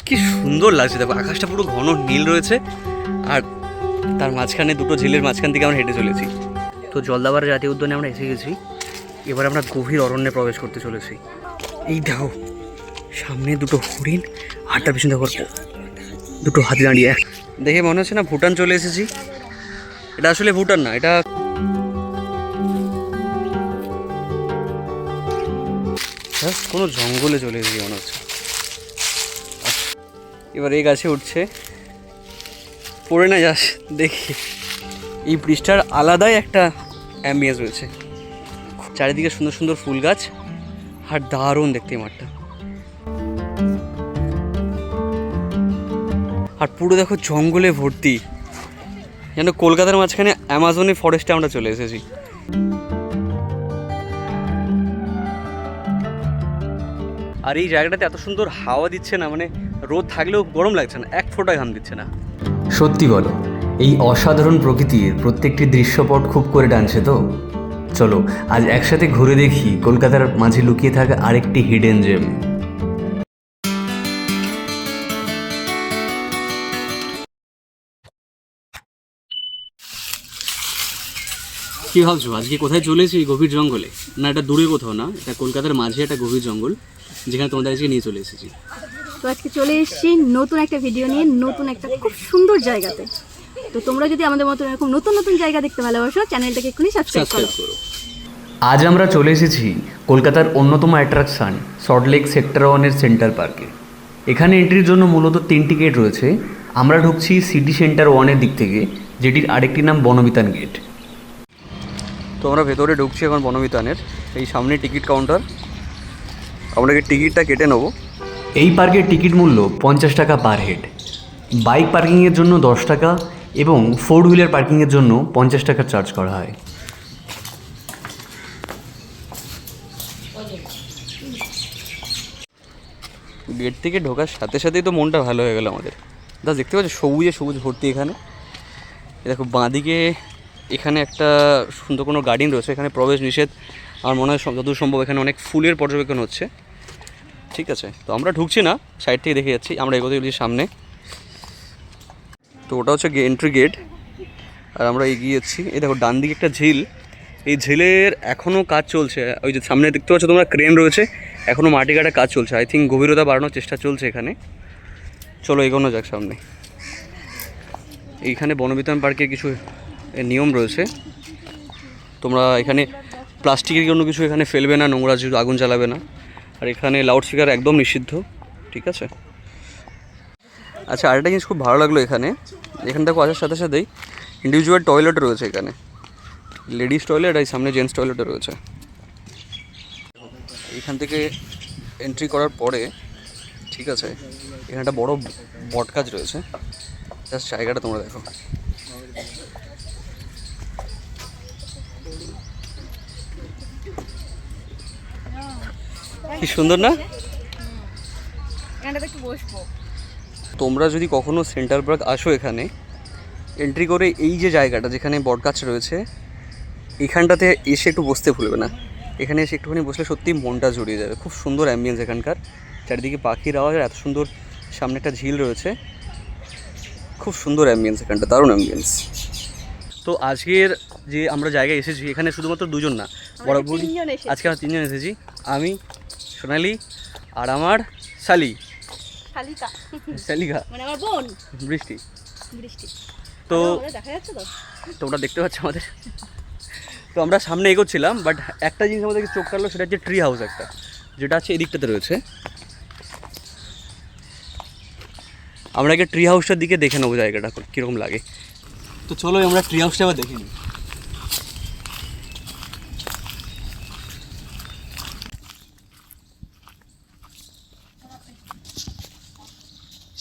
কি সুন্দর লাগছে, দেখো আকাশটা পুরো ঘন নীল রয়েছে, আর তার মাঝখানে দুটো ঝিলের মাঝখান থেকে আমরা হেঁটে চলেছি। তো জলদাপাড়া জাতীয় উদ্যানে আমরা এসে গেছি, এবার আমরা গভীর অরণ্যে প্রবেশ করতে চলেছি। এই দেখো সামনে দুটো হরিণ, আর তার পিছনে দেখো দুটো হাতি দাঁড়িয়ে, দেখে মনে হচ্ছে না ভুটান চলে এসেছি। এটা আসলে ভুটান না, এটা কোনো জঙ্গলে চলে এসেছি মনে হচ্ছে। এবার এই গাছে উঠছে, পড়ে না যাস দেখি। এই ব্রিজটার আলাদাই একটা অ্যাম্বিয়েন্স রয়েছে, চারিদিকে সুন্দর সুন্দর ফুল গাছ, আর দারুণ দেখতে এই মাঠটা। আর পুরো দেখো জঙ্গলে ভর্তি, যেন কলকাতার মাঝখানে অ্যামাজনে ফরেস্টে আমরা চলে এসেছি। আর এই জায়গাটাতে এত সুন্দর হাওয়া দিচ্ছে না, মানে রোদ থাকলেও গরম লাগছে না, এক ফোঁটা ঘাম দিচ্ছে না। সত্যি বলো, এই অসাধারণ প্রকৃতির প্রত্যেকটি দৃশ্যপট খুব করে টানছে তো। চলো আজ একসাথে ঘুরে দেখি কলকাতার মাঝে লুকিয়ে থাকা আরেকটি হিডেন জেম। কী ভাবছো আজকে কোথায় চলেছি? এই গভীর জঙ্গলে না, এটা দূরে কোথাও না, এটা কলকাতার মাঝে একটা গভীর জঙ্গল, যেখানে তোমাদের আজকে নিয়ে চলে এসেছি। তো আজকে চলে এসেছি নতুন একটা ভিডিও নিয়ে, নতুন একটা খুব সুন্দর জায়গাতে। তো তোমরা যদি আমাদের মতো এরকম নতুন নতুন জায়গা দেখতে ভালোবাসো, চ্যানেলটাকে এক্ষুনি সাবস্ক্রাইব করো। আজ আমরা চলে এসেছি কলকাতার অন্যতম অ্যাট্রাকশান সল্টলেক সেক্টর 1-এর সেন্ট্রাল পার্কে। এখানে এন্ট্রির জন্য মূলত 3টি গেট রয়েছে। আমরা ঢুকছি সিটি সেন্টার 1-এর দিক থেকে, যেটির আরেকটি নাম বনবিতান গেট। তো আমরা ভেতরে ঢুকছি এখন বনবিতানের। এই সামনে টিকিট কাউন্টার, আমরা টিকিটটা কেটে নেবো। এই পার্কের টিকিট মূল্য 50 টাকা পার হেড। বাইক পার্কিংয়ের জন্য 10 টাকা এবং 4 হুইলার পার্কিংয়ের জন্য 50 টাকা চার্জ করা হয়। গেট থেকে ঢোকার সাথে সাথেই তো মনটা ভালো হয়ে গেল আমাদের। দেখতে পাচ্ছ সবুজে সবুজ ভর্তি এখানে। দেখো বাঁদিকে এখানে একটা সুন্দর কোনো গার্ডেন রয়েছে, এখানে প্রবেশ নিষেধ। আমার মনে হয় যতদূর সম্ভব এখানে অনেক ফুলের পর্যবেক্ষণ হচ্ছে। ঠিক আছে, তো আমরা ঢুকছি না, সাইড থেকে দেখে যাচ্ছি। আমরা এগোতে চলেছি সামনে। তো ওটা হচ্ছে এন্ট্রি গেট, আর আমরা এগিয়ে যাচ্ছি। এই দেখো ডান দিকে একটা ঝিল, এই ঝিলের এখনও কাজ চলছে। ওই যে সামনে দেখতে পাচ্ছ তোমরা ক্রেন রয়েছে, এখনও মাটি কাটার কাজ চলছে। আই থিঙ্ক গভীরতা বাড়ানোর চেষ্টা চলছে এখানে। চলো এগোনো যাক সামনে। এইখানে বনবিতান পার্কের কিছু নিয়ম রয়েছে। তোমরা এখানে প্লাস্টিকের কোনো কিছু এখানে ফেলবে না, নোংরা কিছু আগুন জ্বালাবে না, আর এখানে লাউডস্পিকার একদম নিষিদ্ধ। ঠিক আছে। আচ্ছা, আরেকটা জিনিস খুব ভালো লাগলো এখানে দেখো আসার সাথে সাথেই ইন্ডিভিজুয়াল টয়লেট রয়েছে এখানে, লেডিস টয়লেট আর সামনে জেন্টস টয়লেটও রয়েছে। এখান থেকে এন্ট্রি করার পরে ঠিক আছে, এখানে একটা বড় বট গাছ রয়েছে। জাস্ট জায়গাটা তোমরা দেখো, কি সুন্দর না? তোমরা যদি কখনো সেন্ট্রাল পার্ক আসো, এখানে এন্ট্রি করে এই যে জায়গাটা যেখানে বট গাছ রয়েছে, এখানটাতে এসে একটু বসতে ভুলবে না। এখানে এসে একটুখানি বসলে সত্যি মনটা জড়িয়ে যাবে। খুব সুন্দর অ্যাম্বিয়েন্স এখানকার, চারিদিকে পাখির আওয়াজ, এত সুন্দর সামনে একটা ঝিল রয়েছে। খুব সুন্দর অ্যাম্বিয়েন্স এখানটা, দারুণ অ্যাম্বিয়েন্স। তো আজকের যে আমরা জায়গায় এসেছি, এখানে শুধুমাত্র দুজন না, বরাবর আজকে আমরা 3 জন এসেছি। আমি, সোনালি, আর আমার শালিকা মানে আমার বোন বৃষ্টি। বৃষ্টি। তো দেখা যাচ্ছে তো, তোমরা দেখতে পাচ্ছ আমাদের। তো আমরা সামনে এগোচ্ছিলাম, বাট একটা জিনিস আমাদেরকে চোখ কাটলো, সেটা হচ্ছে ট্রি হাউস একটা, যেটা আছে এদিকটাতে রয়েছে। আমরা আগে ট্রি হাউসটার দিকে দেখে নেবো জায়গাটা কীরকম লাগে। তো চলো আমরা ট্রি হাউসটা আবার দেখে নিই।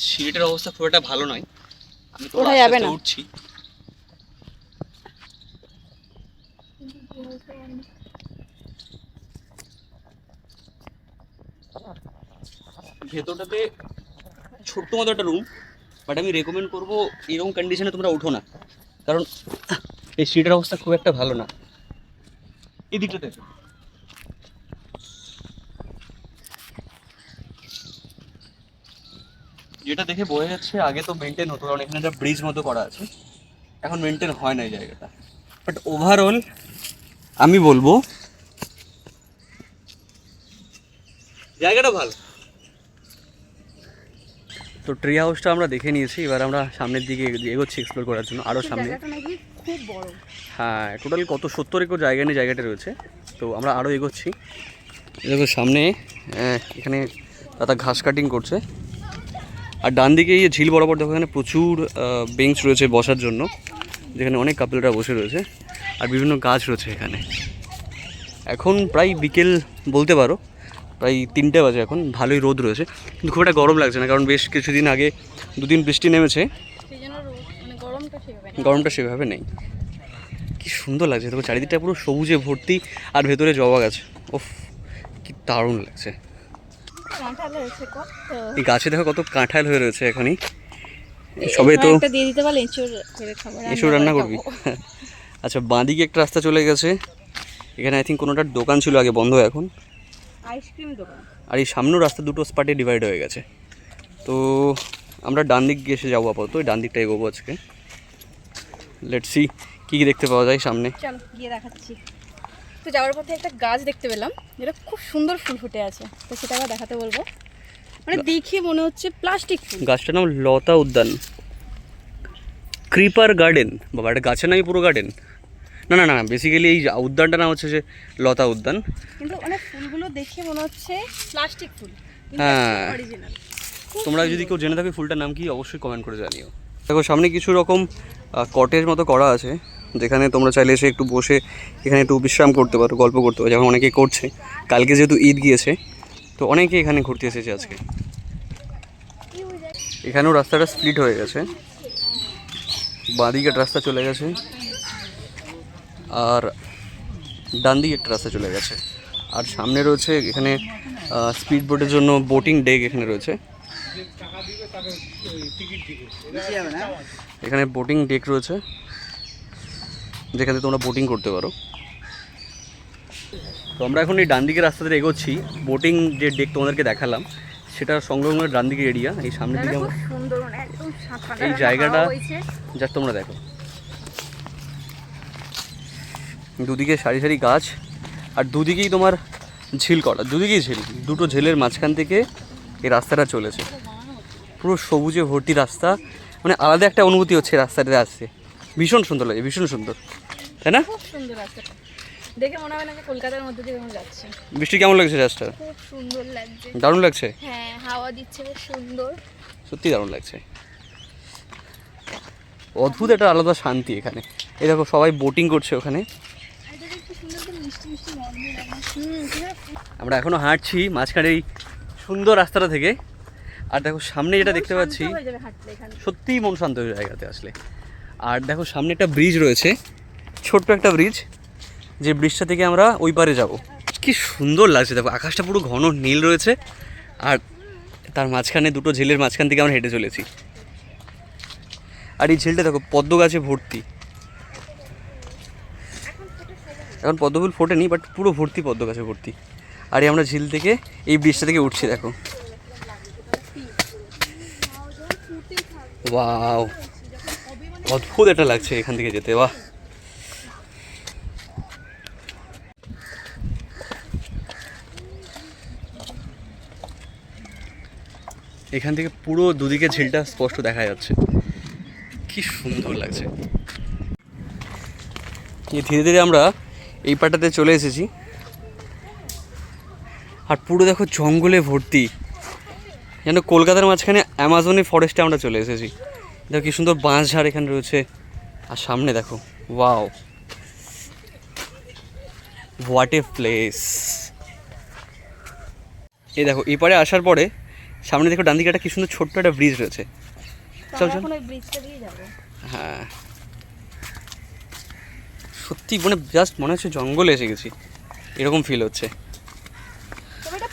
সিটের অবস্থা খুব একটা ভালো নয়, আমি তো উঠছি। ভেতরটাতে ছোট্ট মতো একটা রুম, বাট আমি রেকমেন্ড করবো এরকম কন্ডিশনে তোমরা উঠো না, কারণ এই সিটের অবস্থা খুব একটা ভালো না। এই দিকটাতে যেটা দেখে বোঝা যাচ্ছে আগে তো মেনটেন হতো, কারণ এখানে একটা ব্রিজ মতো করা আছে, এখন মেনটেন হয় না এই জায়গাটা। বাট ওভারঅল আমি বলবো জায়গাটা ভালো। তো ট্রি হাউসটা আমরা দেখে নিয়েছি, এবার আমরা সামনের দিকে এগোচ্ছি এক্সপ্লোর করার জন্য আরও সামনে। জায়গাটা নাকি খুব বড়। হ্যাঁ, টোটাল কত 70 একর জায়গা নিয়ে জায়গাটা রয়েছে। তো আমরা আরও এগোচ্ছি। দেখো সামনে এখানে দাদা ঘাস কাটিং করছে, আর ডান দিকে এই ঝিল বরাবর দেখো এখানে প্রচুর বেঞ্চ রয়েছে বসার জন্য, যেখানে অনেক কাপলরা বসে রয়েছে, আর বিভিন্ন গাছ রয়েছে এখানে। এখন প্রায় বিকেল বলতে পারো, প্রায় 3টে বাজে এখন, ভালোই রোদ রয়েছে, কিন্তু খুব একটা গরম লাগছে না, কারণ বেশ কিছুদিন আগে 2 দিন বৃষ্টি নেমেছে, গরমটা সেভাবে নেই। কি সুন্দর লাগছে দেখো, চারিদিকটা পুরো সবুজে ভর্তি, আর ভেতরে জবা গাছ। ওফ, কি দারুণ লাগছে। এই গাছে দেখো কত কাঁঠাল হয়ে রয়েছে এখনই, সবে তো দিয়ে দিতে পারলে এঁচড় রান্না করবি। আচ্ছা, বাঁদিকে একটা রাস্তা চলে গেছে, এখানে আই থিঙ্ক কোনোটার দোকান ছিল আগে, বন্ধ এখন, আইসক্রিম দোকান। আর এই সামনেও রাস্তা দুটো স্পটে ডিভাইড হয়ে গেছে। তো আমরা ডান দিক গিয়ে এসে যাবো আপাতত, ডান দিকটা এগোবো আজকে। লেটস সি কী কী দেখতে পাওয়া যায় সামনে। চলো গিয়ে দেখাচ্ছি। তো যাওয়ার পথে একটা গাছ দেখতে পেলাম, যেটা খুব সুন্দর ফুল ফুটে আছে, তো সেটা আবার দেখাতে বলবো। মানে দেখে মনে হচ্ছে প্লাস্টিক ফুল। গাছটার নাম লতা উদ্যান, ক্রিপার গার্ডেন। বাবা, এটা গাছের নামই পুরো গার্ডেন? না না না, বেসিক্যালি এই উদ্যানটার নাম হচ্ছে যে লতা উদ্যান। কিন্তু অনেক ফুলগুলো দেখে মনে হচ্ছে প্লাস্টিক ফুল, হ্যাঁ, অরিজিনাল। তোমরা যদি কেউ জেনে থাকো ফুলটার নাম কি, অবশ্যই কমেন্ট করে জানিও। দেখো সামনে কিছু রকম কটেজ মতো করা আছে, যেখানে তোমরা চাইলে এসে একটু বসে এখানে একটু বিশ্রাম করতে পারো, গল্প করতে পারো, যেমন অনেকে করছে। কালকে যেহেতু ঈদ গিয়েছে, তো অনেকে এখানে ঘুরতে এসেছে আজকে। এখানেও রাস্তাটা স্প্লিট হয়ে গেছে, বাঁদিকে একটা রাস্তা চলে গেছে, আর ডান দিকে একটা রাস্তা চলে গেছে, আর সামনে রয়েছে এখানে স্পিড বোটের জন্য বোটিং ডেক এখানে রয়েছে। এখানে বোটিং ডেক রয়েছে, যেখানে তোমরা বোটিং করতে পারো। তো আমরা এখন এই ডান দিকের রাস্তা দিয়ে এগোচ্ছি, বোটিং যে ডেক তোমাদেরকে দেখালাম সেটা সংলগ্ন ডান দিকের এরিয়া। এই সামনের দিকে আমরা এই জায়গাটা যা তোমরা দেখো, দুদিকে সারি সারি গাছ, আর দুদিকেই তোমার ঝিল করা, দুদিকেই ঝিল, দুটো ঝিলের মাঝখান থেকে এই রাস্তাটা চলেছে, পুরো সবুজে ভর্তি রাস্তা। মানে আলাদা একটা অনুভূতি হচ্ছে রাস্তাটাতে আসছে, ভীষণ সুন্দর লাগে, ভীষণ সুন্দর, তাই না? খুব সুন্দর রাস্তা, দেখে মনে হয় না যে কলকাতার মধ্যে দিয়ে আমরা যাচ্ছি। বৃষ্টি কেমন লাগছে রাস্তা? খুব সুন্দর লাগছে, দারুণ লাগছে। হ্যাঁ, হাওয়া দিচ্ছে বেশ সুন্দর, সত্যি দারুণ লাগছে। অদ্ভুত একটা আলাদা শান্তি এখানে। এই দেখো সবাই বোটিং করছে ওখানে। আমরা এখনো হাঁটছি মাঝখানে এই সুন্দর রাস্তাটা থেকে, আর দেখো সামনে যেটা দেখতে পাচ্ছি, সত্যিই মন শান্ত হয়ে জায়গাতে আসলে। আর দেখো সামনে একটা ব্রিজ রয়েছে, ছোট্ট একটা ব্রিজ, যে ব্রিজটা থেকে আমরা ওই পারে যাব। কি সুন্দর লাগছে দেখো, আকাশটা পুরো ঘন নীল রয়েছে, আর তার মাঝখানে দুটো ঝিলের মাঝখান থেকে আমরা হেঁটে চলেছি। আর এই ঝিলটা দেখো পদ্ম গাছে ভর্তি, এখন পদ্ম ফুল ফোটেনি, বাট পুরো ভর্তি পদ্ম গাছে ভর্তি। আর এই আমরা ঝিল থেকে এই ব্রিজটা থেকে উঠছি, দেখো ওয়াও, অদ্ভুত একটা লাগছে এখান থেকে যেতে। বাহ, এখান থেকে পুরো দুদিকে ঝিলটা স্পষ্ট দেখা যাচ্ছে, কি সুন্দর লাগছে। ধীরে ধীরে আমরা এই পাটাতে চলে এসেছি, আর পুরো দেখো জঙ্গলে ভর্তি, যেন কলকাতার মাঝখানে অ্যামাজনে ফরেস্টে আমরা চলে এসেছি। দেখো কি সুন্দর বাঁশঝাড় এখানে রয়েছে, আর সামনে দেখো ওয়াও, হোয়াট এ প্লেস। এই দেখো এপারে আসার পরে সামনে দেখো ডান দিকে একটা কি সুন্দর ছোট্ট একটা ব্রিজ রয়েছে। চল চল, হ্যাঁ সত্যি মানে জাস্ট মনে হচ্ছে জঙ্গলে এসে গেছি, এরকম ফিল হচ্ছে।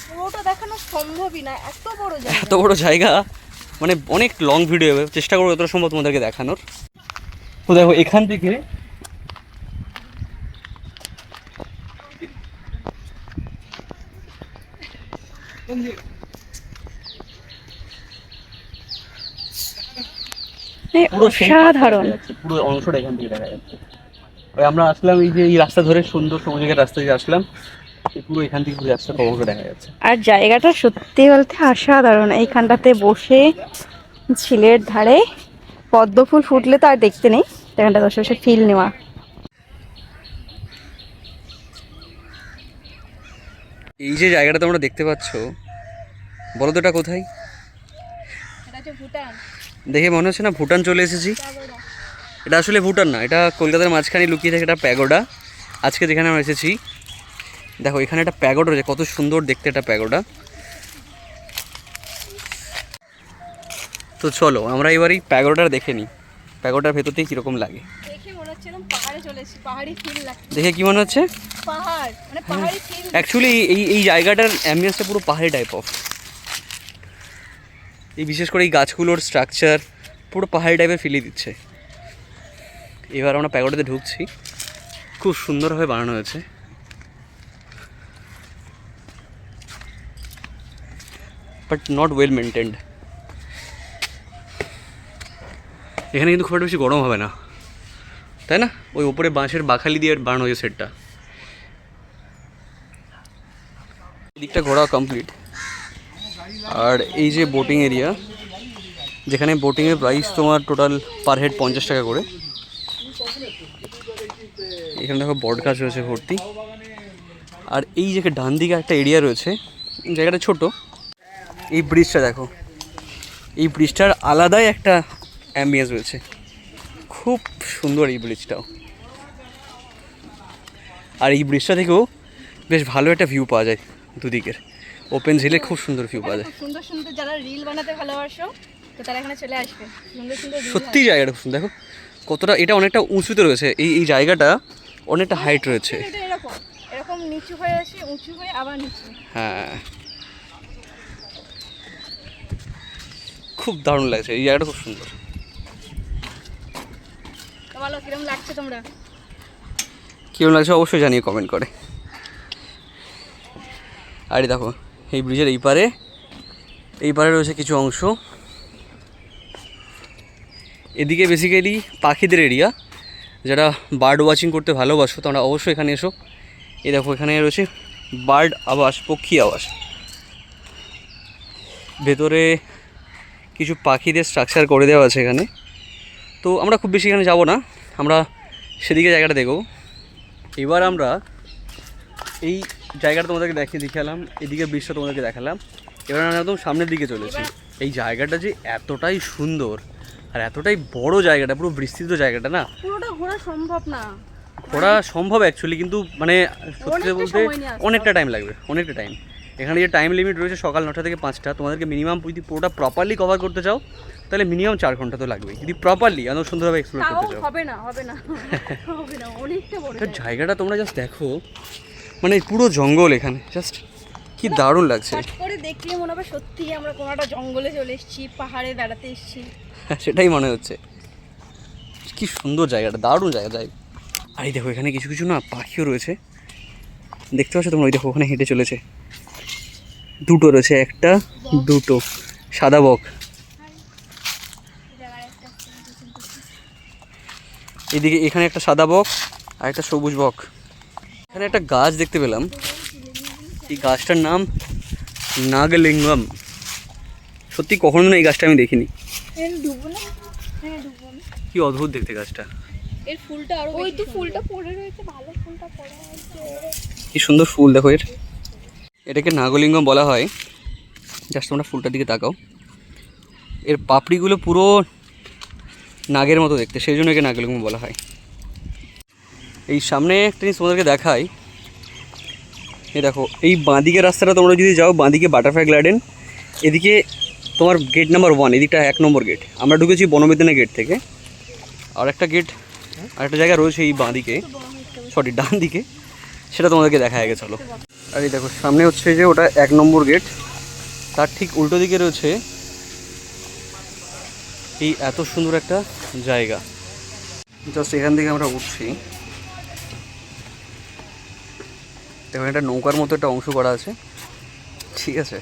পুরোটা দেখানো সম্ভবই না, এত বড় জায়গা, মানে অনেক লং ভিডিও হবে, চেষ্টা করবো যতটা সম্ভব তোমাদেরকে দেখানোর। তো দেখো এখান থেকে পুরো অসাধারণ। পুরো অংশটা এখান থেকে দেখা যাচ্ছে। ওই আমরা আসলাম এই যে এই রাস্তা ধরে সুন্দর সমুদ্রের রাস্তা দিয়ে আসলাম, এই পুরো এখান থেকে পুরো রাস্তা অংশ দেখা যাচ্ছে। আর জায়গাটা সত্যি বলতে অসাধারণ। এইখানটাতে বসে ঝিলের ধারে পদ্ম ফুল ফুটলে তো আর দেখতে নেই, এখানটা বসে বসে ফিল নেওয়া। এই যে জায়গাটা তোমরা দেখতে পাচ্ছ, বলো তো এটা কোথায়? দেখে মনে হচ্ছে না ভুটান চলে এসেছি। এটা আসলে ভুটান না, এটা কলকাতার মাঝখানে লুকিয়ে থাকে একটা প্যাগোডা। আজকে যেখানে আমরা এসেছি দেখো এখানে একটা প্যাগোডা রয়েছে, কত সুন্দর দেখতে একটা প্যাগোডা। তো চলো আমরা এবার এই প্যাগোডাটা দেখে নিই, প্যাগোডার ভেতর থেকে কীরকম লাগে। দেখে কি মনে হচ্ছে? অ্যাকচুয়ালি এই জায়গাটার অ্যাম্বিয়েন্সটা পুরো পাহাড়ি টাইপ অফ। এই বিশেষ করে এই গাছগুলোর স্ট্রাকচার পুরো পাহাড়ি টাইপের ফিলিয়ে দিচ্ছে। এবার আমরা প্যাগোডাতে ঢুকছি, খুব সুন্দরভাবে বানানো হয়েছে। But not well maintained. এখানে কিন্তু খুব একটা বেশি গরম হবে না, তাই না? ওই উপরে বাঁশের বাখালি দিয়ে বানানো হয়েছে সেটটা। এদিকটা ঘোরা কমপ্লিট। আর এই যে বোটিং এরিয়া, যেখানে বোটিংয়ের প্রাইস তোমার টোটাল পার হেড 50 টাকা করে। এখানে দেখো বট গাছ রয়েছে ভর্তি। আর এই যে ডান দিকে একটা এরিয়া রয়েছে, জায়গাটা ছোট। এই ব্রিজটা দেখো, এই ব্রিজটার আলাদাই একটা অ্যাম্বিয়েন্স রয়েছে, খুব সুন্দর এই ব্রিজটাও। আর এই ব্রিজটা থেকেও বেশ ভালো একটা ভিউ পাওয়া যায়, দুদিকের ওপেন ঝিলে খুব সুন্দর ভিউ পাওয়া যায়। সুন্দর সুন্দর যারা রিল বানাতে ভালোবাসো তো তারা এখানে চলে আসবে। সুন্দর সুন্দর সত্যি জায়গাটা খুব সুন্দর। দেখো কতটা, এটা অনেকটা উঁচুতে রয়েছে, এই জায়গাটা অনেকটা হাইট রয়েছে। এটা এরকম এরকম নিচু হয়ে আসে, উঁচু হয়ে আবার নিচু। হ্যাঁ, খুব দারুণ লাগছে, এই জায়গাটা খুব সুন্দর। তো ভালো, কিরকম লাগছে তোমরা? কীরকম লাগছে অবশ্যই জানিয়ে কমেন্ট করে। আরে দেখো এই ব্রিজের এই পারে রয়েছে কিছু অংশ। এদিকে বেসিক্যালি পাখিদের এরিয়া, যারা বার্ড ওয়াচিং করতে ভালোবাসো তোমরা অবশ্যই এখানে এসো। এই দেখো এখানে রয়েছে বার্ড আবাস, পক্ষী আবাস। ভেতরে কিছু পাখিদের স্ট্রাকচার করে দেওয়া আছে এখানে। তো আমরা খুব বেশি এখানে যাব না, আমরা সেদিকে জায়গাটা দেখব। এবার আমরা এই জায়গাটা তোমাদেরকে দেখালাম, এদিকে ব্রিজটা তোমাদেরকে দেখালাম। এবার আমরা একদম সামনের দিকে চলেছি। এই জায়গাটা যে এতটাই সুন্দর আর এতটাই বড় জায়গাটা, পুরো বিস্তৃত জায়গাটা না, পুরোটা ঘোরা সম্ভব না। ঘোরা সম্ভব অ্যাকচুয়ালি, কিন্তু মানে সত্যি বলতে অনেকটা টাইম লাগবে, অনেকটা টাইম। এখানে যে টাইম লিমিট রয়েছে সকাল 9টা থেকে 5টা, তোমাদেরকে মিনিমাম যদি পুরোটা প্রপারলি কভার করতে চাও তাহলে মিনিমাম 4 ঘন্টা তো লাগবেই, যদি প্রপারলি এত সুন্দরভাবে এক্সপ্লোর করতে চাও। হবে না হবে না হবে না, অনেকটা বড় জায়গাটা তোমরা জাস্ট দেখো, মানে পুরো জঙ্গল এখানে, জাস্ট কি দারুণ লাগছে। করে দেখলে মনে হবে সত্যি আমরা কোনো একটা জঙ্গলে চলে এসেছি, পাহাড়ে বেড়াতে এসেছি। সেটাই মনে হচ্ছে। কি সুন্দর জায়গাটা, দারুণ জায়গা। আর এই দেখো এখানে কিছু কিছু না পাখিও রয়েছে, দেখতে পাচ্ছ তোমরা? ওই দেখো ওখানে হেঁটে চলেছে, দুটো রয়েছে, একটা দুটো সাদা বক। এদিকে এখানে একটা সাদা বক আর একটা সবুজ বক। এখানে একটা গাছ দেখতে পেলাম, এই গাছটার নাম নাগলিঙ্গম। সত্যি কখনো না এই গাছটা আমি দেখিনি, কি অদ্ভুত দেখতে গাছটা। এর ফুলটা আরো, ওই তো ফুলটা পড়ে রয়েছে, ভালো ফুলটা পড়ে আছে, কি সুন্দর ফুল দেখো এর। এটাকে নাগলিঙ্গম বলা হয়। জাস্ট তোমরা ফুলটার দিকে তাকাও, এর পাপড়িগুলো পুরো নাগের মতো দেখতে, সেই জন্য একে নাগলিঙ্গম বলা হয়। এই সামনে একটা জিনিস তোমাদেরকে দেখাই, এই দেখো এই বাঁদিকের রাস্তাটা তোমরা যদি যাও, বাঁদিকে বাটারফ্লাই গার্ডেন, এদিকে তোমার গেট নাম্বার 1, এদিকটা 1 নম্বর গেট। আমরা ঢুকেছি বনবিদ্যানের গেট থেকে। আর একটা গেট, আর একটা জায়গা রয়েছে এই বাঁদিকে, সরি ডান দিকে, সেটা তোমাদেরকে দেখা আগে চলো। আর এই দেখো সামনে হচ্ছে যে ওটা 1 নম্বর গেট, তার ঠিক উল্টো দিকে রয়েছে এই এত সুন্দর একটা জায়গা। জাস্ট এখান থেকে আমরা উঠছি, দেখুন একটা নৌকার মতো একটা অংশ করা আছে, ঠিক আছে,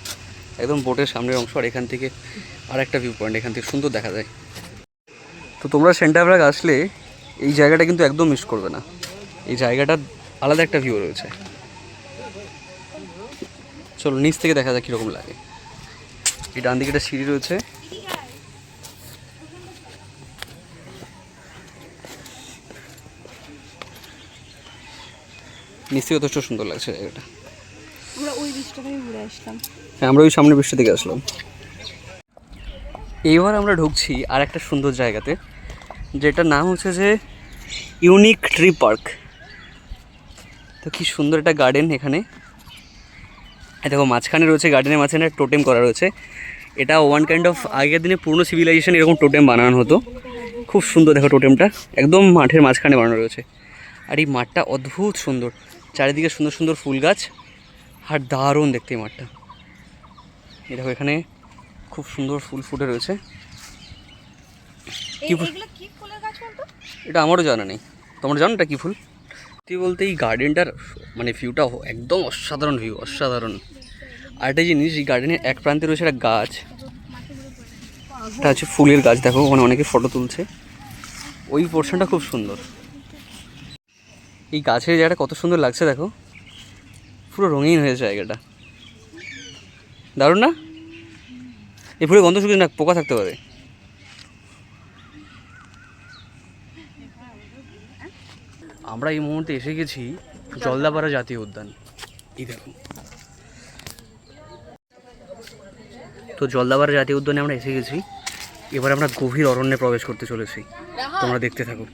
একদম বোটের সামনের অংশ। আর এখান থেকে আর একটা ভিউ পয়েন্ট, এখান থেকে সুন্দর দেখা যায়। তো তোমরা সেন্টার পার্ক আসলে এই জায়গাটা কিন্তু একদম মিস করবে না। এই জায়গাটা আলাদা একটা ভিউ রয়েছে। চলো নিচ থেকে দেখা যাক কীরকম লাগে। এই ডান দিকে একটা সিঁড়ি রয়েছে, নিচ থেকে যথেষ্ট সুন্দর লাগছে জায়গাটা। আমরা ওই বৃষ্টিটা থেকে ঘুরে আসলাম। হ্যাঁ, আমরা ওই সামনের বৃষ্টি থেকে আসলাম। এইবার আমরা ঢুকছি আর একটা সুন্দর জায়গাতে, যেটার নাম হচ্ছে যে ইউনিক ট্রি পার্ক। তো কি সুন্দর একটা গার্ডেন এখানে। দেখো মাঝখানে রয়েছে, গার্ডেনের মাঝখানে টোটেম করা রয়েছে। এটা ওয়ান কাইন্ড অফ আগের দিনে পুরনো সিভিলাইজেশন এরকম টোটেম বানানো হতো। খুব সুন্দর দেখো টোটেমটা, একদম মাঠের মাঝখানে বানানো রয়েছে। আর এই মাঠটা অদ্ভুত সুন্দর, চারিদিকে সুন্দর সুন্দর ফুল গাছ, আর দারুণ দেখতে এই মাঠটা। এই দেখো এখানে খুব সুন্দর ফুল ফুটে রয়েছে। কি ফুল? কি ফুলের গাছ বলতো? এটা আমারও জানা নেই, তোমরা জানো এটা কী ফুল? সত্যি বলতে এই গার্ডেনটার মানে ভিউটা একদম অসাধারণ ভিউ, অসাধারণ। আর একটা জিনিস, এই গার্ডেনের এক প্রান্তে রয়েছে একটা গাছ, এটা হচ্ছে ফুলের গাছ। দেখো ওখানে অনেকে ফটো তুলছে, ওই পোর্শনটা খুব সুন্দর। এই গাছের জায়গাটা কত সুন্দর লাগছে দেখো, পুরো রঙিন হয়েছে জায়গাটা, দারুণ না? এই ফুলের গন্ধ শুকিয়ে না, পোকা থাকতে পারে। আমরা এই মুহূর্তে এসে গেছি জলদাপাড়া জাতীয় উদ্যান। এই দেখো, তো জলদাপাড়া জাতীয় উদ্যানে আমরা এসে গেছি। এবার আমরা গভীর অরণ্যে প্রবেশ করতে চলেছি, তোমরা দেখতে থাকো।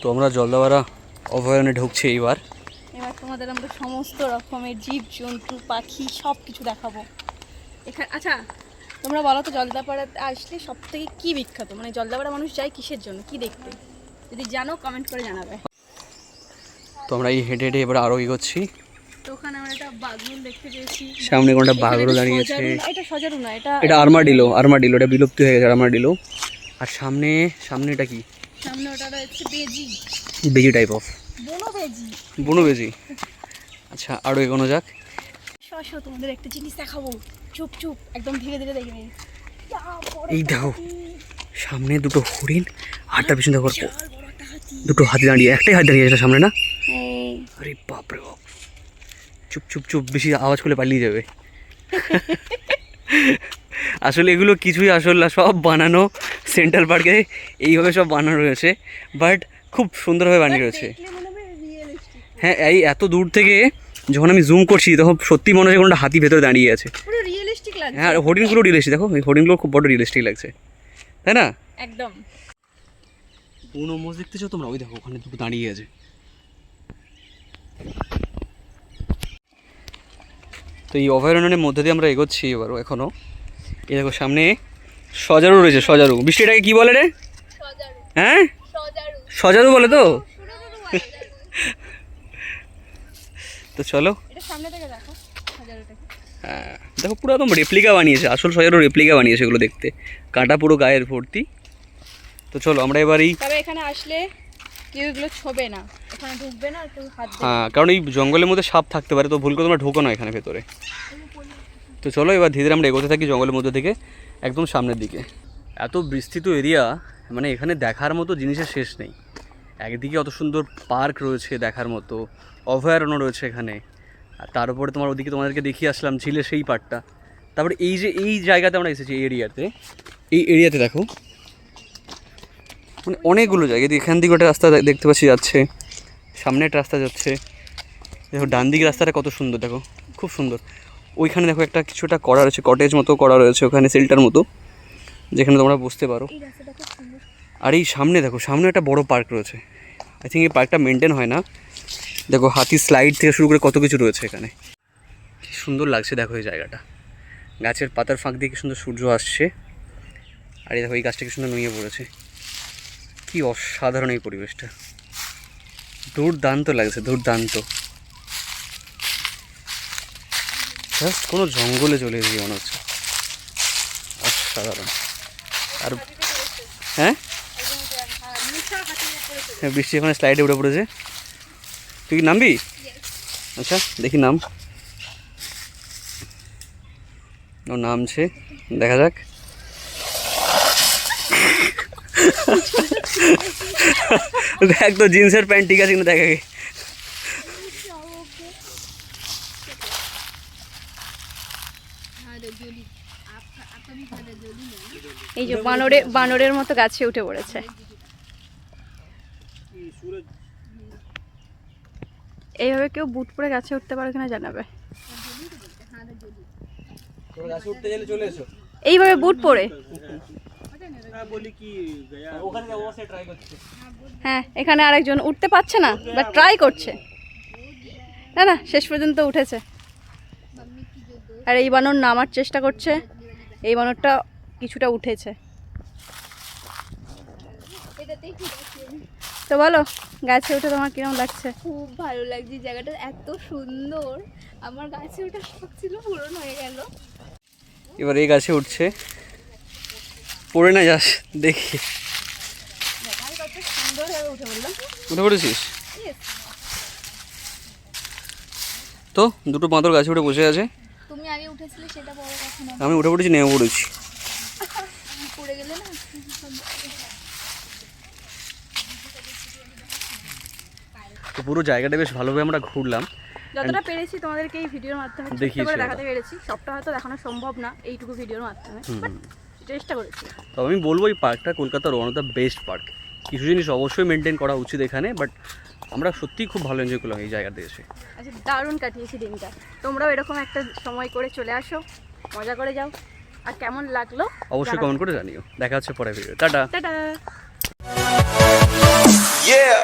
তো আমরা জলদাপাড়া অভয়ারণ্যে ঢুকছি এইবার। এবার তোমাদের আমরা সমস্ত রকমের জীব জন্তু পাখি সব কিছু দেখাবো এখানে। আচ্ছা তোমরা বলো তো, জলদাপাড়াতে আসলে সব থেকে কী বিখ্যাত? মানে জলদাপাড়া মানুষ যায় কিসের জন্য, কি দেখতে? যদি জানো কমেন্ট করে জানাবে। তো আমরা এই হেঁটে হেঁটে এবার আরও এগোচ্ছি। তো ওখানে আমরা একটা বাঘরুল দেখতে পেয়েছি, সামনে কোনটা বাঘরও দাঁড়িয়েছে। এটা সজারু না, এটা আর্মাডিলো, আর্মাডিলো এটা বিলুপ্তি হয়ে গেছে আর্মাডিলো। আর সামনে সামনে এটা কি? সামনে ওটা রয়েছে বেজি, বেজি টাইপ অফ, বনো বেজি, বনো বেজি। আচ্ছা আরও এগোনো যাক। শশো তোমাদের একটা জিনিস দেখাবো, চুপ চুপ একদম ধীরে ধীরে দেখবে। এই দেখো সামনে দুটো হরিণ, আর তার পিছনে দেখো দুটো হাতি দাঁড়িয়ে, একটাই হাতি দাঁড়িয়ে আছে সামনে না? আরে বাপরে বাপ, চুপ চুপ চুপ, বেশি আওয়াজ করলে পালিয়ে যাবে। আসলে এগুলো কিছুই আসল না, সব বানানো সেন্ট্রাল পার্কে এইভাবে সব বানানো রয়েছে, বাট খুব সুন্দরভাবে বানিয়ে রয়েছে। হ্যাঁ, এই এত দূর থেকে যখন আমি জুম করছি তখন সত্যি মনে হচ্ছে কোনটা হাতি ভেতরে দাঁড়িয়ে আছে। পুরো রিয়েলিস্টিক লাগছে। হ্যাঁ, হরিণগুলো রিয়েলিস্টিক, দেখো এই হরিণগুলো খুব বড় রিয়েলিস্টিক লাগছে, তাই না? একদম। বুনো মোষ দেখতেছো তোমরা? ওই দেখো ওখানে দুটো দাঁড়িয়ে আছে। তো এই অভয়ারণ্যের মধ্যে দিয়ে আমরা এগোচ্ছি এবারও এখনও। এই দেখো সামনে সজারু রয়েছে, সজারু। বৃষ্টিটাকে কি বলে রে? হ্যাঁ, সজারু বলে তো। তো চলো, হ্যাঁ দেখো পুরো একদম রেপ্লিকা বানিয়েছে, আসল সজারু রেপ্লিকা বানিয়েছে এগুলো দেখতে, কাঁটা পুরো গায়ের ভর্তি। তো চলো আমরা এবারই, তবে এখানে আসলে কেউ এগুলো ছোবে না, এখানে ঢুকবে না, কেউ হাত দেবে না। হ্যাঁ কারণ এই জঙ্গলের মধ্যে সাপ থাকতে পারে, তো ভুল করে তোমরা ঢোকো না এখানে ভেতরে। তো চলো এবার ধীরে ধীরে আমরা এগোতে থাকি জঙ্গলের মধ্যে থেকে একদম সামনের দিকে। এত বিস্তৃত এরিয়া, মানে এখানে দেখার মতো জিনিসের শেষ নেই। একদিকে অত সুন্দর পার্ক রয়েছে দেখার মতো, অভয়ারণ্য রয়েছে এখানে, আর তার উপরে তোমার ওদিকে তোমাদেরকে দেখিয়ে আসলাম ঝিলের সেই পার্টটা। তারপরে এই যে এই জায়গাতে আমরা এসেছি এই এরিয়াতে দেখো মানে অনেকগুলো জায়গা। এখান দিকে একটা রাস্তা দেখতে পাচ্ছি যাচ্ছে, সামনে একটা রাস্তা যাচ্ছে, দেখো ডান দিকে রাস্তাটা কত সুন্দর, দেখো খুব সুন্দর। ওইখানে দেখো একটা কিছুটা করা রয়েছে, কটেজ মতো করা রয়েছে ওখানে, শেল্টার মতো, যেখানে তোমরা বসতে পারো। আর এই সামনে দেখো, সামনে একটা বড় পার্ক রয়েছে। আই থিঙ্ক এই পার্কটা মেনটেন হয় না। দেখো হাতি স্লাইড থেকে শুরু করে কত কিছু রয়েছে এখানে, কি সুন্দর লাগছে দেখো এই জায়গাটা। গাছের পাতার ফাঁক দিয়ে কি সুন্দর সূর্য আসছে, আর এই দেখো এই গাছটা কি সুন্দর নুয়ে পড়েছে। কি অসাধারণ এই পরিবেশটা, দুর্দান্ত লাগছে, দুর্দান্ত। জাস্ট কোনো জঙ্গলে চলে এসেছি মনে হচ্ছে, অসাধারণ। আর হ্যাঁ, বৃষ্টি ওখানে স্লাইডে উঠে পড়েছে। তুই কি নামবি? আচ্ছা দেখি নাম, ও নামছে, দেখা যাক। দেখ তো জিন্সের প্যান্ট ঠিক আছে কিনা দেখ আগে। এই যে বানরের মতো গাছে উঠে পড়েছে। এইভাবে কেউ বুট পরে গাছে উঠতে পারে কিনা জানাবে। গাছে উঠতে গেলে চলে এসো। এইভাবে বুট পরে? হ্যাঁ, এখানে আরেকজন উঠতে পারছে না বা ট্রাই করছে। না না, শেষ পর্যন্ত উঠেছে। আর এই বানর নামার চেষ্টা করছে, এই বানরটা কিছুটা উঠেছে। তো বলো, গাছে উঠে তোমার কিরকম লাগছে? খুব ভালো লাগছে, জায়গাটা এত সুন্দর। আমার গাছে ওঠা শখ ছিল, পূরণ হয়ে গেল। এবার এই গাছে উঠছে, পড়ে না যাস দেখি। উঠে পড়েছিস তো? দুটো বাঁদর গাছে উঠে বসে আছে, তুমি আগে উঠেছিলে সেটা বড় কথা না, আমি উঠে পড়েছি, নেমে পড়েছি। পড়ে গেলে না। তো পুরো জায়গাটা বেশ ভালোভাবে আমরা ঘুরলাম। যতটা পেরেছি তোমাদেরকে এই ভিডিওর মাধ্যমে ছোট্ট দেখিয়েছি করে আমরা। দেখাতে পেরেছি। সবটা হয়তো দেখানো সম্ভব না এইটুকু ভিডিওর মাধ্যমে, বাট চেষ্টা করেছি। তো আমি বলবো এই পার্কটা কলকাতার one of the best park. কিছু জিনিস অবশ্যই মেনটেন করা উচিত এখানে, বাট আমরা সত্যিই খুব ভালো এনজয় করলাম এই জায়গাতে এসে। আচ্ছা, দারুণ কাটিয়েছি দিনটা। তোমরাও এরকম একটা সময় করে চলে আসো, মজা করে যাও। আর কেমন লাগলো অবশ্যই কমেন্ট করে জানিও। দেখা হচ্ছে পরের ভিডিও। টাটা। টাটা। Yeah.